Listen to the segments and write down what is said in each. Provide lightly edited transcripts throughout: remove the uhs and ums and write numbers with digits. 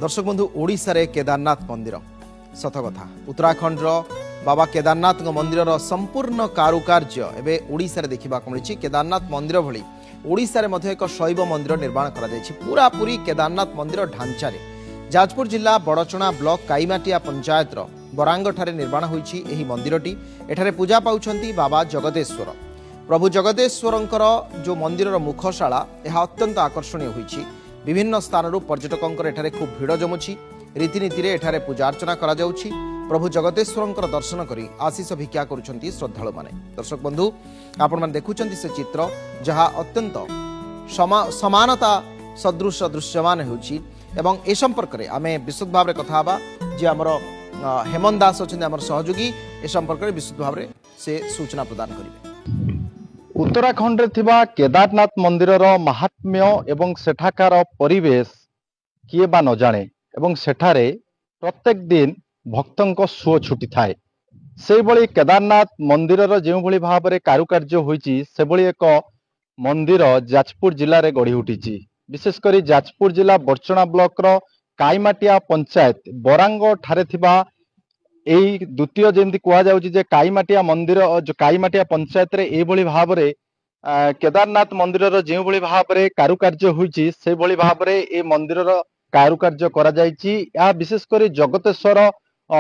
दर्शक बंधु ओडिशा रे केदारनाथ मंदिर सत कथा उत्तराखंड बाबा केदारनाथ मंदिर संपूर्ण कारुकार्य एवं ओडिशा रे देखा मिली। केदारनाथ मंदिर भली ओडिशा रे मध्य एक शैव मंदिर निर्माण करा जायछि। पूरा पूरी केदारनाथ मंदिर ढांचा रे जाजपुर जिला बड़चणा ब्लॉक काईमाटिया पंचायत बरांग ठारे निर्माण होईछि। एही मंदिरटी एठारे पूजा पाउछंती बाबा जगदेश्वर। प्रभु जगदेश्वरंकर जो मंदिर मुखशाला यह अत्यंत आकर्षणीय होईछि। विभिन्न स्थानरू पर्यटकंकर एठारे खूब भिड़ जमुछि। रीतिनीति रे एठारे पूजा अर्चना करा जाउछि। प्रभु जगदेश्वरंकर दर्शन करी आशीष भिक्षा करुछंती श्रद्धालु माने। दर्शक बंधु आपण माने देखुछंती से चित्र जहा अत्यंत समानता सदृश दृश्यमान होउछि। एवं ए संपर्क रे आमे विशद भाव रे कथा हबा जे हमर हेमंत दास अछन हमर सहयोगी ए संपर्क रे विशद भाव रे से सूचना प्रदान करिवे। उत्तराखंड रे थिबा केदारनाथ मंदिर महात्म्य एवं सेठाकार परिवेश किए बा न जाने एवं सेठारे प्रत्येक दिन भक्तों सुओ छुटी थाए। से भली केदारनाथ मंदिर जो भली भाव में कारुकार्य होईची से भली एक मंदिर जाजपुर जिले में गढ़ी उठी। विशेषकर जाजपुर जिला बड़चणा ब्लॉक रो काईमाटिया पंचायत बरांग ठारे थिबा एई द्वितीय जेमती कुआ जाउची जे काईमाटिया मंदिर जो काईमाटिया पंचायत रे ए भली भाव रे केदारनाथ मंदिर जो भली भाव रे कारुकार्य होईची से भली भाव रे ए मंदिर कारुकार्य करा जायची। या विशेषकर जगतेश्वर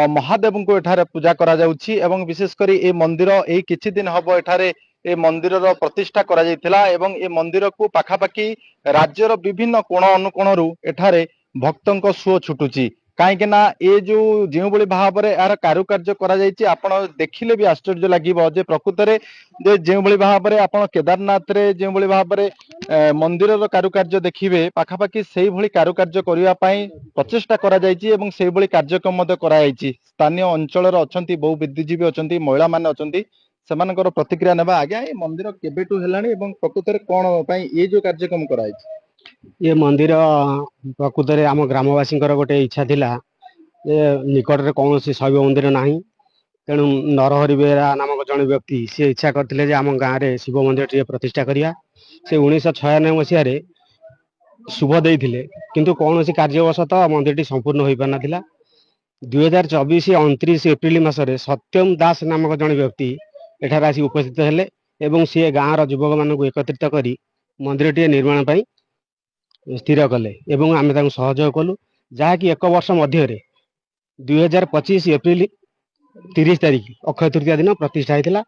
महादेव को एठारे पूजा करा जाउची एवं विशेषकर ए मंदिर ए किछि दिन हबो एठारे ए मंदिर प्रतिष्ठा करा जायतिला एवं ए मंदिर को पाखापाखि राज्यर विभिन्न कोण अनुकोणरू एठारे भक्तों सुओ छुटुची। कहीं ये जो भली भाव में यार कारुकार्य करा जायछि आपण देखिले भी आश्चर्य लागिबो जे प्रकृत रे जे जो भली भाव में आपण केदारनाथ रे जो भली भाव में मंदिर रो कारुकार्य देखिबे पाखापाखि सेही भली कारुकार्य करिवा पई प्रचेष्टा करा जायछि एवं सेही भली कार्यक्रम मध्य करा जायछि। स्थानीय अंचल रे अछंती बहु विद्याजीवी अछंती महिला माने अछंती सेमानकर प्रतिक्रिया नेबा। आज्ञा ये मंदिर केबेटू हेलाणी एवं प्रकृत रे कोन पई ये जो कार्यक्रम करा जायछि? ये मंदिर प्रकृत में आम ग्रामवासी गोटे इच्छा थिला निकट में कौन शैव मंदिर ना तेणु नरहरि बेहरा नामक जड़े व्यक्ति सी इच्छा करते आम गाँव में शिव मंदिर टे प्रतिष्ठा करिया। से 1996 मसीह शुभ देते किंतु कौन कार्यवशतः मंदिर टी संपूर्ण हो पार ना। 2024 29 एप्रिल मसरे सत्यम दास नामक जड़े व्यक्ति एठार आसी उपस्थित हेले एवं सी गाँव युवक मान एकत्रित कर मंदिर टी निर्माण पाई स्थिर कले एवं आम सहयोग कलु जहाँकि एक वर्ष मध्य 2025 एप्रिल 30 तारिख अक्षय तृतीया दिन प्रतिष्ठा होता।